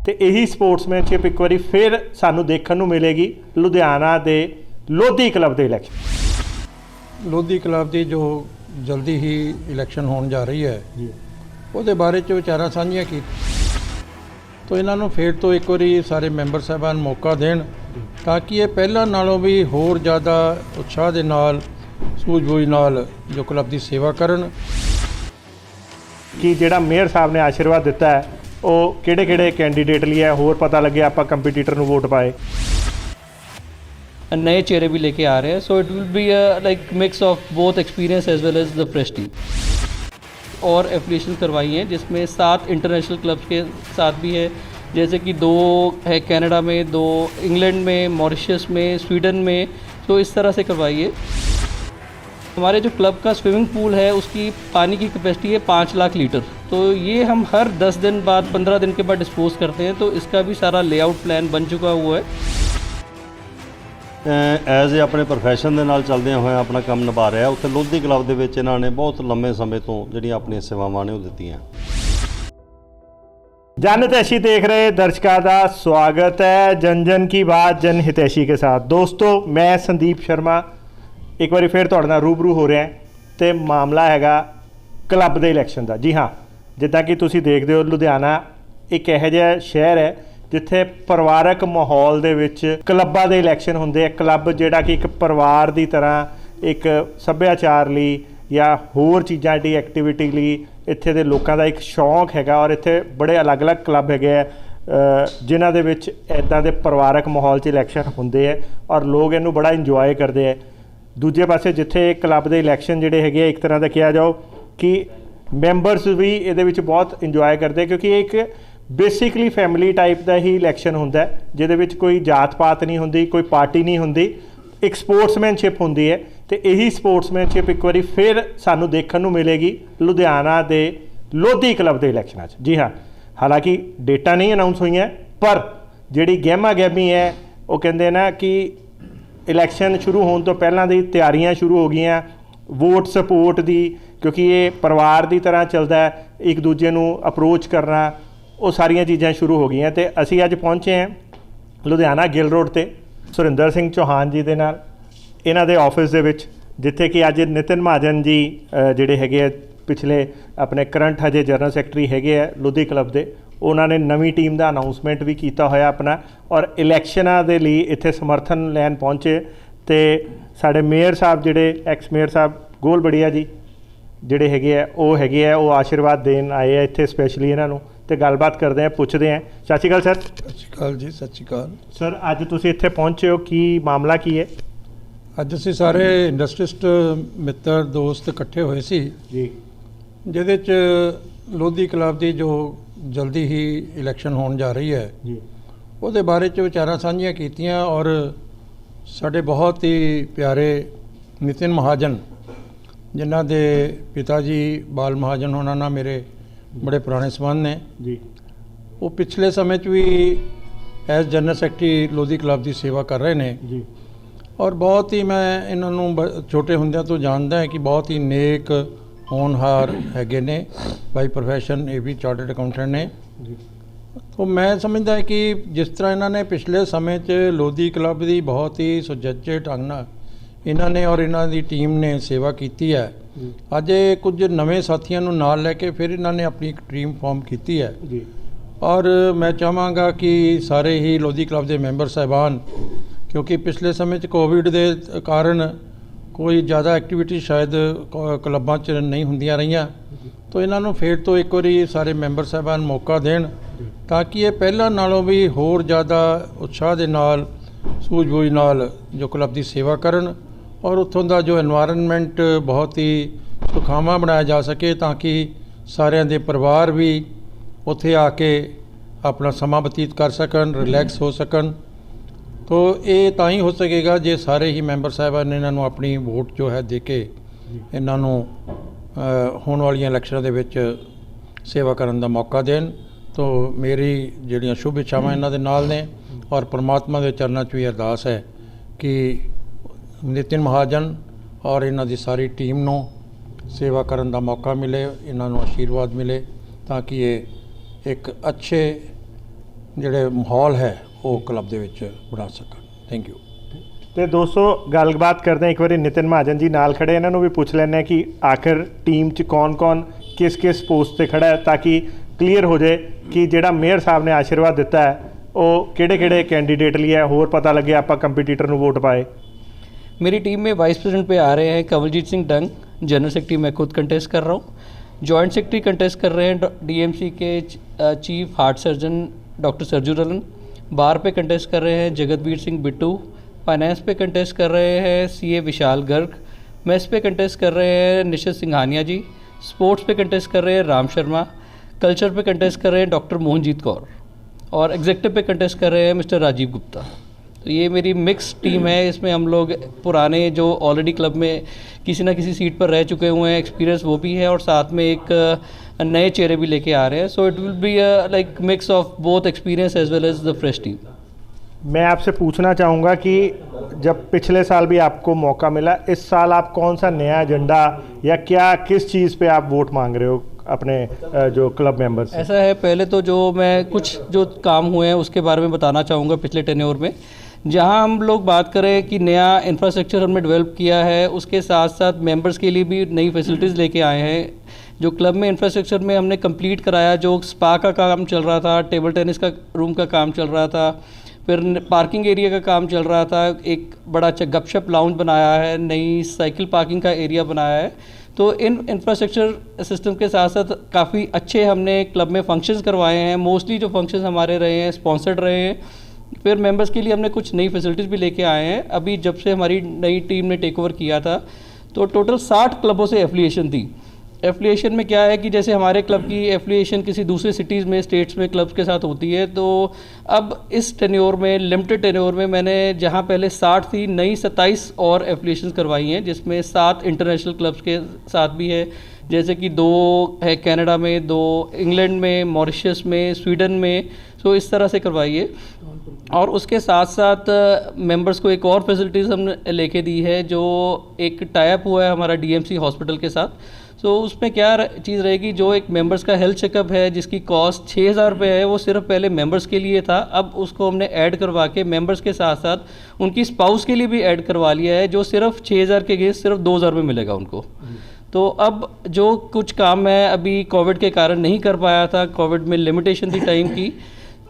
ਤੇ ਇਹੀ ਸਪੋਰਟਸਮੈਨਸ਼ਿਪ ਇੱਕ ਵਾਰੀ ਫਿਰ ਸਾਨੂੰ ਦੇਖਣ ਨੂੰ ਮਿਲੇਗੀ ਲੁਧਿਆਣਾ ਦੇ ਲੋਧੀ ਕਲੱਬ ਦੇ ਇਲੈਕਸ਼ਨ। ਲੋਧੀ ਕਲੱਬ ਦੀ ਜੋ ਜਲਦੀ ਹੀ ਇਲੈਕਸ਼ਨ ਹੋਣ ਜਾ ਰਹੀ ਹੈ ਜੀ, ਉਹਦੇ ਬਾਰੇ 'ਚ ਵਿਚਾਰਾਂ ਸਾਂਝੀਆਂ ਕੀ ਤੋ ਇਹਨਾਂ ਨੂੰ ਫਿਰ ਤੋਂ ਇੱਕ ਵਾਰੀ ਸਾਰੇ ਮੈਂਬਰ ਸਾਹਿਬਾਨ ਮੌਕਾ ਦੇਣ ਤਾਂ ਕਿ ਇਹ ਪਹਿਲਾਂ ਨਾਲੋਂ ਵੀ ਹੋਰ ਜ਼ਿਆਦਾ ਉਤਸ਼ਾਹ ਦੇ ਨਾਲ ਸੂਝ-ਬੂਝ ਨਾਲ ਜੋ ਕਲੱਬ ਦੀ ਸੇਵਾ ਕਰਨ। ਕਿ ਜਿਹੜਾ ਮੇਅਰ ਸਾਹਿਬ ਨੇ ਆਸ਼ੀਰਵਾਦ ਦਿੱਤਾ ਹੈ ਉਹ ਕਿਹੜੇ कैंडीडेट लिए है, होर पता लगे आप कंपीटीटर ਨੂੰ वोट पाए। नए चेहरे भी लेके आ रहे हैं, so it will be like mix of both experience as well as the fresh team. और एफिलिएशन करवाई हैं जिसमें 7 इंटरनेशनल क्लब्स के साथ भी है, जैसे कि 2 है कनाडा में, 2 इंग्लैंड में, मॉरिशस में, स्वीडन में, तो इस तरह से करवाई है। हमारे जो क्लब का स्विमिंग पूल है उसकी पानी की कैपेसिटी है 5 लाख लीटर, तो ये हम हर 10 दिन बाद 15 दिन के बाद डिस्पोज करते हैं, तो इसका भी सारा लेआउट प्लान बन चुका हुआ है। ਐਜ਼ ਆਪਣੇ ਪ੍ਰੋਫੈਸ਼ਨ ਦੇ ਨਾਲ ਚੱਲਦਿਆਂ ਹੋਇਆ ਆਪਣਾ ਕੰਮ ਨਿਭਾ ਰਿਹਾ। ਉੱਥੇ ਲੋਧੀ ਕਲੱਬ ਦੇ ਵਿੱਚ ਇਹਨਾਂ ਨੇ ਬਹੁਤ ਲੰਮੇ ਸਮੇਂ ਤੋਂ ਜਿਹੜੀਆਂ ਆਪਣੀਆਂ ਸੇਵਾਵਾਂ ਨੇ ਉਹ ਦਿੱਤੀਆਂ। जन हितैषी देख रहे दर्शकों का स्वागत है जन जन की बात जन हितैषी के साथ। दोस्तों मैं संदीप शर्मा एक बार फिर तुहाडे नाल रूबरू हो रहा है तो मामला हैगा क्लब के इलैक्शन का। जी हाँ, जिद्दां कि तुसीं देखदे हो लुधियाना एक इहो जिहा शहर है जिथे परिवारक माहौल दे विच क्लबां दे इलैक्शन हुंदे। क्लब जिहड़ा कि एक परिवार की तरह एक सभ्याचार लई या होर चीज़ां दी एक्टिविटी लई इत्थे दे लोकां दा एक शौक हैगा और इत्थे बड़े अलग अलग क्लब हैगे जिन्हां दे विच इदां दे परिवारक माहौल च इलैक्शन हुंदे है और लोग इहनूं बड़ा इंजॉय करते हैं। दूजे पासे जिथे क्लब के इलैक्शन जिहड़े हैगे एक तरह का कहा जाओ कि मैंबरस भी ये बहुत इंजॉय करते हैं, क्योंकि एक बेसिकली फैमिली टाइप का ही इलैक्शन होंदा है जिहदे विच कोई जात पात नहीं होंदी, कोई पार्टी नहीं होंदी, एक स्पोर्ट्समैनशिप होंदी है। तो यही स्पोर्ट्समैनशिप एक बार फिर सानू देखने को मिलेगी लुधियाना के लोधी क्लब के इलैक्शनां च। जी हाँ, हालांकि डेटा नहीं अनाउंस हुई हैं पर जिहड़ी गहमा गहमी है वो कहते ना कि इलैक्शन शुरू होने तो पहलां दी तैयारियां शुरू हो गई, वोट सपोर्ट दी, क्योंकि ये परिवार की तरह चलता है, एक दूजे नूं अप्रोच करना, वो सारिया चीज़ां शुरू हो गई। तो असी अज पहुँचे हैं लुधियाना गिल रोड ते सुरिंदर सिंह चौहान जी दे नाल इन्हां दे ऑफिस दे विच, जिथे कि अज नितिन महाजन जी जिहड़े हैगे पिछले अपने करंट हजे जनरल सैकटरी हैगे लोधी क्लब दे, उन्होंने नवी टीम का अनाउंसमेंट भी किया होया अपना और इलैक्शनां दे लई इत्थे समर्थन लैन पहुँचे। तो साडे मेयर साहब जिहड़े एक्स मेयर साहब गोलबड़िया जी जिहड़े हैगे वो आशीर्वाद देन आए हैं इत्थे स्पैशली इन्हां नूं। तो गलबात करते हैं, पूछते हैं। सत श्री अकाल सर। सत श्री अकाल जी। सत श्री अकाल सर। अज तुसीं इत्थे पहुंचे हो, की मामला की है? ਅੱਜ ਅਸੀਂ ਸਾਰੇ ਇੰਡਸਟਰੀਸਟ ਮਿੱਤਰ ਦੋਸਤ ਇਕੱਠੇ ਹੋਏ ਸੀ ਜੀ, ਜਿਹਦੇ 'ਚ ਲੋਧੀ ਕਲੱਬ ਦੀ ਜੋ ਜਲਦੀ ਹੀ ਇਲੈਕਸ਼ਨ ਹੋਣ ਜਾ ਰਹੀ ਹੈ ਜੀ, ਉਹਦੇ ਬਾਰੇ 'ਚ ਵਿਚਾਰਾਂ ਸਾਂਝੀਆਂ ਕੀਤੀਆਂ। ਔਰ ਸਾਡੇ ਬਹੁਤ ਹੀ ਪਿਆਰੇ ਨਿਤਿਨ ਮਹਾਜਨ ਜਿਨ੍ਹਾਂ ਦੇ ਪਿਤਾ ਜੀ ਬਾਲ ਮਹਾਜਨ ਹੋਣਾ ਨਾਲ ਮੇਰੇ ਬੜੇ ਪੁਰਾਣੇ ਸੰਬੰਧ ਨੇ ਜੀ, ਉਹ ਪਿਛਲੇ ਸਮੇਂ 'ਚ ਵੀ as general secretary Lodhi club ਦੀ ਸੇਵਾ ਕਰ ਰਹੇ ਨੇ ਜੀ। ਔਰ ਬਹੁਤ ਹੀ ਮੈਂ ਇਹਨਾਂ ਨੂੰ ਛੋਟੇ ਹੁੰਦਿਆਂ ਤੋਂ ਜਾਣਦਾ ਹੈ ਕਿ ਬਹੁਤ ਹੀ ਨੇਕ ਹੋਣਹਾਰ ਹੈਗੇ ਨੇ, ਬਾਈ ਪ੍ਰੋਫੈਸ਼ਨ ਇਹ ਵੀ ਚਾਰਟਰਡ ਅਕਾਊਂਟੈਂਟ ਨੇ। तो मैं समझदा है कि जिस तरह इन्होंने पिछले समय च लोधी क्लब की बहुत ही सुचज्जे ढंग नाल इन्होंने और इन्हों की टीम ने सेवा की है। अज कुछ नवे साथियों नूं नाल लैके फिर इन्होंने अपनी एक टीम फॉर्म की है और मैं चाहांगा कि सारे ही लोधी क्लब के मैंबर साहबान, क्योंकि पिछले समय च कोविड के कारण कोई ज़्यादा एक्टिविटी शायद क्लबां च नहीं होंदियां रहियां, तो इन्हों फिर तो एक बारी सारे मैंबर साहबान मौका देन ताकि ये पहला नालों भी होर ज़्यादा उत्साह के नाल सूझबूझ नाल जो क्लब की सेवा करन और उत्थों का जो एनवायरनमेंट बहुत ही सुखावां बनाया जा सके ताकि सारिਆਂ ਦੇ परिवार भी उत्थे आके अपना समा बतीत कर सकन, रिलैक्स हो सकन। तो ये तां ही हो सकेगा जे सारे ही मैंबर साहबान इन्हों अपनी वोट जो है दे के इन्हों होने वाली इलैक्शनों के विच सेवा करने का मौका देन। तो मेरी जिहड़ियां शुभ इच्छावां इन्हां दे नाल ने और परमात्मा के चरणों च भी अरदास है कि नितिन महाजन और इन्हां दी सारी टीम नूं सेवा करने का मौका मिले, इन्हां नूं आशीर्वाद मिले ताकि ये एक अच्छे ਜਿਹੜੇ ਮਾਹੌਲ ਹੈ ਉਹ ਕਲੱਬ ਦੇ ਵਿੱਚ ਬਣਾ ਸਕਣ। Thank you. ਤੇ ਦੋਸਤੋ ਗੱਲਬਾਤ ਕਰਦੇ ਹਾਂ ਇੱਕ ਵਾਰੀ ਨਿਤਿਨ ਮਹਾਜਨ ਜੀ ਨਾਲ ਖੜੇ, ਇਹਨਾਂ ਨੂੰ ਵੀ ਪੁੱਛ ਲੈਂਦੇ ਹਾਂ ਕਿ ਆਖਿਰ ਟੀਮ 'ਚ ਕੌਣ-ਕੌਣ ਕਿਸ ਪੋਸਟ ਤੇ ਖੜਾ ਹੈ, ਤਾਂ ਕਿ ਕਲੀਅਰ ਹੋ ਜਾਏ ਕਿ ਜਿਹੜਾ ਮੇਅਰ ਸਾਹਿਬ ਨੇ ਆਸ਼ੀਰਵਾਦ ਦਿੱਤਾ ਹੈ ਉਹ ਕਿਹੜੇ कैंडिडेट लिए है, होर पता लगे आप कंपीटीटर ਨੂੰ वोट पाए। मेरी टीम में वाइस प्रेसिडेंट पे आ रहे हैं कमलजीत सिंह डंग, जनरल सेक्रेटरी मैं खुद कंटेस्ट कर रहा हूँ, जॉइंट सेक्रेटरी कंटेस्ट कर रहे हैं डीएमसी के chief heart surgeon doctor Sarju रलन, बार पे कंटेस्ट कर रहे हैं जगतवीर सिंह बिट्टू, फाइनेंस पे कंटेस्ट कर रहे हैं सीए विशाल गर्ग, मेस पे कंटेस्ट कर रहे हैं निशित सिंघानिया जी, स्पोर्ट्स पे कंटेस्ट कर रहे हैं राम शर्मा, कल्चर पे कंटेस्ट कर रहे हैं डॉक्टर मोहनजीत कौर और एग्जेक्टिव पे कंटेस्ट कर रहे हैं मिस्टर राजीव गुप्ता। तो ये मेरी मिक्स टीम है, इसमें हम लोग पुराने जो ऑलरेडी क्लब में किसी ना किसी सीट पर रह चुके हुए हैं, एक्सपीरियंस वो भी है और साथ में एक नए चेहरे भी लेके आ रहे हैं। So it will be like mix of both experience as well as the fresh team. मैं आपसे पूछना चाहूँगा कि जब पिछले साल भी आपको मौका मिला, इस साल आप कौन सा नया एजेंडा या किस चीज़ पे आप वोट मांग रहे हो अपने जो क्लब मेंबर्स? ऐसा है, पहले तो जो मैं कुछ जो काम हुए हैं उसके बारे में बताना चाहूँगा पिछले टेन्योर में। जहाँ हम लोग बात करें कि नया इंफ्रास्ट्रक्चर हमने डेवलप किया है, उसके साथ साथ मेंबर्स के लिए भी नई फैसिलिटीज़ लेके आए हैं। जो क्लब में इंफ्रास्ट्रक्चर में हमने कंप्लीट कराया, जो स्पा का काम चल रहा था, टेबल टेनिस का रूम का काम चल रहा था, फिर पार्किंग एरिया का काम चल रहा था, एक बड़ा अच्छा गपशप लाउंज बनाया है, नई साइकिल पार्किंग का एरिया बनाया है। तो इन इंफ्रास्ट्रक्चर सिस्टम के साथ साथ काफ़ी अच्छे हमने क्लब में फंक्शंस करवाए हैं। मोस्टली जो फंक्शंस हमारे रहे हैं स्पॉन्सर्ड रहे हैं। फिर मेंबर्स के लिए हमने कुछ नई फैसिलिटीज़ भी लेके आए हैं। अभी जब से हमारी नई टीम ने टेक ओवर किया था तो टोटल 60 क्लबों से एफिलिएशन थी। एफिलिएशन में क्या है कि जैसे हमारे क्लब की एफिलिएशन किसी दूसरे सिटीज़ में, स्टेट्स में क्लब्स के साथ होती है, तो अब इस टेन्योर में, लिमिटेड टेन्योर में, मैंने जहां पहले 60 थी, नई 27 और एफिलिएशन करवाई हैं, जिसमें 7 इंटरनेशनल क्लब्स के साथ भी है, जैसे कि 2 है कनाडा में, 2 इंग्लैंड में, मॉरिशस में, स्वीडन में। तो इस तरह से करवाई है। और उसके साथ साथ मेंबर्स को एक और फैसिलिटीज़ हमने लेके दी है, जो एक टाइप हुआ है हमारा डीएमसी हॉस्पिटल के साथ। तो उसमें क्या चीज़ रहेगी, जो एक मेंबर्स का हेल्थ चेकअप है जिसकी कॉस्ट 6,000 रुपये है, वो सिर्फ पहले मेंबर्स के लिए था, अब उसको हमने ऐड करवा के मेंबर्स के साथ साथ उनकी स्पाउस के लिए भी ऐड करवा लिया है, जो सिर्फ 6,000 के गेस सिर्फ 2,000 में मिलेगा उनको। तो अब जो कुछ काम मैं अभी कोविड के कारण नहीं कर पाया था, कोविड में लिमिटेशन थी टाइम की,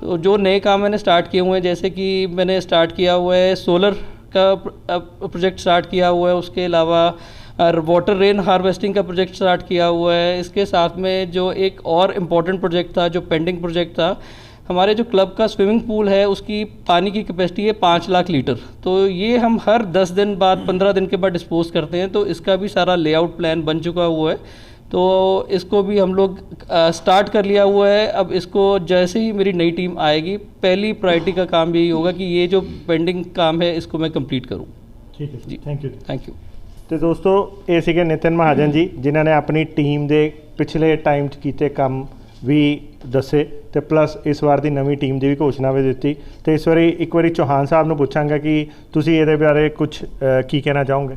तो जो नए काम मैंने स्टार्ट किए हुए हैं, जैसे कि मैंने स्टार्ट किया हुआ है सोलर का प्रोजेक्ट स्टार्ट किया हुआ है, उसके अलावा वाटर रेन हार्वेस्टिंग का प्रोजेक्ट स्टार्ट किया हुआ है। इसके साथ में जो एक और इम्पॉर्टेंट प्रोजेक्ट था, जो पेंडिंग प्रोजेक्ट था, हमारे जो क्लब का स्विमिंग पूल है उसकी पानी की कैपेसिटी है 5 लाख लीटर। तो ये हम हर 10 दिन बाद, 15 दिन के बाद डिस्पोज करते हैं। तो इसका भी सारा लेआउट प्लान बन चुका हुआ है, तो इसको भी हम लोग स्टार्ट कर लिया हुआ है। अब इसको जैसे ही मेरी नई टीम आएगी, पहली प्रायोरिटी का काम यही होगा कि ये जो पेंडिंग काम है इसको मैं कंप्लीट करूँ। ठीक है जी, थैंक यू। तो दोस्तों ये सीगे नितिन महाजन जी, जिन्होंने अपनी टीम के पिछले टाइम किए काम भी दसे, तो प्लस इस बार की नवी टीम की भी घोषणा भी दी। तो इस बारी एक बार चौहान साहब को पूछांगा कि तुसी ये बारे कुछ की कहना चाहोगे?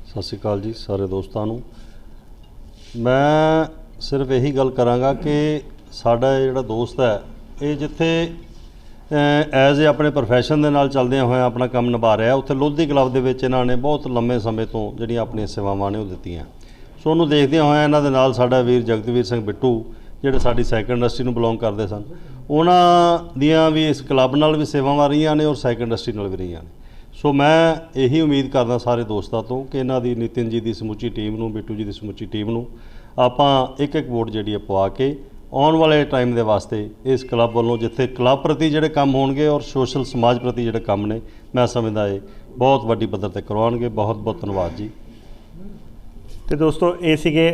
सत श्री अकाल जी सारे दोस्तों ਨੂੰ। मैं सिर्फ यही गल करांगा कि साडा जिहड़ा दोस्त है ये जिथे एज ए अपने प्रोफैशन के नाल चलदे होए अपना काम निभा रहा, उत्थे लोधी क्लब दे विच इन्हां ने बहुत लंबे समय तो जिहड़ियां अपनी सेवावां ने वो दित्तियां। सो उहनूं देखदे होए इन्हां दे नाल साडा वीर जगतवीर सिंह बिट्टू जिहड़े साडी सैकंड इंडस्ट्री नूं बिलोंग करदे सन, उन्हां दियां भी इस क्लब नाल भी सेवावां रहीआं ने और सैकंड इंडस्ट्री नाल भी रहीआं ने। सो मैं यही उम्मीद करदा सारे दोस्तों तो कि इन्हां दी नितिन जी की समुची टीम नूं, बिट्टू जी की समुची टीम नूं आपां एक वोट जिहड़ी पवा के आने वाले टाइम के वास्ते इस क्लब वालों जिथे क्लब प्रति जोड़े काम होणगे और सोशल समाज प्रति जोड़े काम ने, मैं समझदा ये बहुत वड्डी पद्धर ते करवाउणगे। बहुत बहुत धन्यवाद जी। तो दोस्तों ये सीगे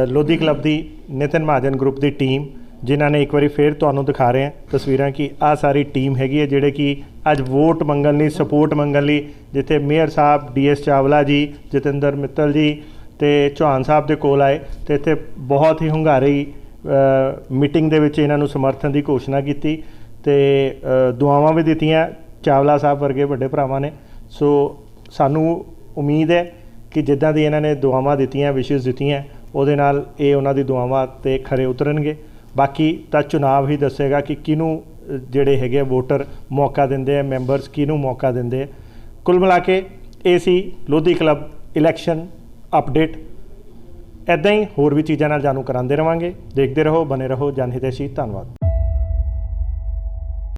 लोधी क्लब की नितिन महाजन ग्रुप की टीम, जिन्हों ने एक बार फिर तुहानूं दिखा रहे हैं तस्वीरां कि आ सारी टीम हैगी है जिहड़े कि अज वोट मंगण लई, सपोर्ट मंगण लई, जिथे मेयर साहब DS चावला जी, जतिंदर मित्तल जी ते चौहान साहब दे कोल आए, तो इत्थे बहुत ही हुंगारी मीटिंग दे विच इन्हां नूं समर्थन की घोषणा की, दुआवां भी दित्तियां चावला साहब वर्गे वड्डे भरावां ने। सो सानू उम्मीद है कि जिद्दां दी इन्हां ने दुआवां दित्तियां, विशेस दित्तियां, उहदे नाल ये उन्हां दी दुआवां ते खरे उतरनगे। बाकी तो चुनाव ही दसेगा कि किनू ਜਿਹੜੇ ਹੈਗੇ ਵੋਟਰ ਮੌਕਾ ਦਿੰਦੇ ਆ, ਮੈਂਬਰਸ ਕਿਹਨੂੰ ਮੌਕਾ ਦਿੰਦੇ ਆ। ਕੁੱਲ ਮਿਲਾ ਕੇ ਇਹ ਸੀ ਲੋਧੀ ਕਲੱਬ ਇਲੈਕਸ਼ਨ ਅਪਡੇਟ। ਇੱਦਾਂ ਹੀ ਹੋਰ ਵੀ ਚੀਜ਼ਾਂ ਨਾਲ ਜਾਣੂ ਕਰਾਉਂਦੇ ਰਵਾਂਗੇ। ਦੇਖਦੇ ਰਹੋ, ਬਨੇ ਰਹੋ ਜਨ ਹਿਤੈਸ਼ੀ। ਧੰਨਵਾਦ।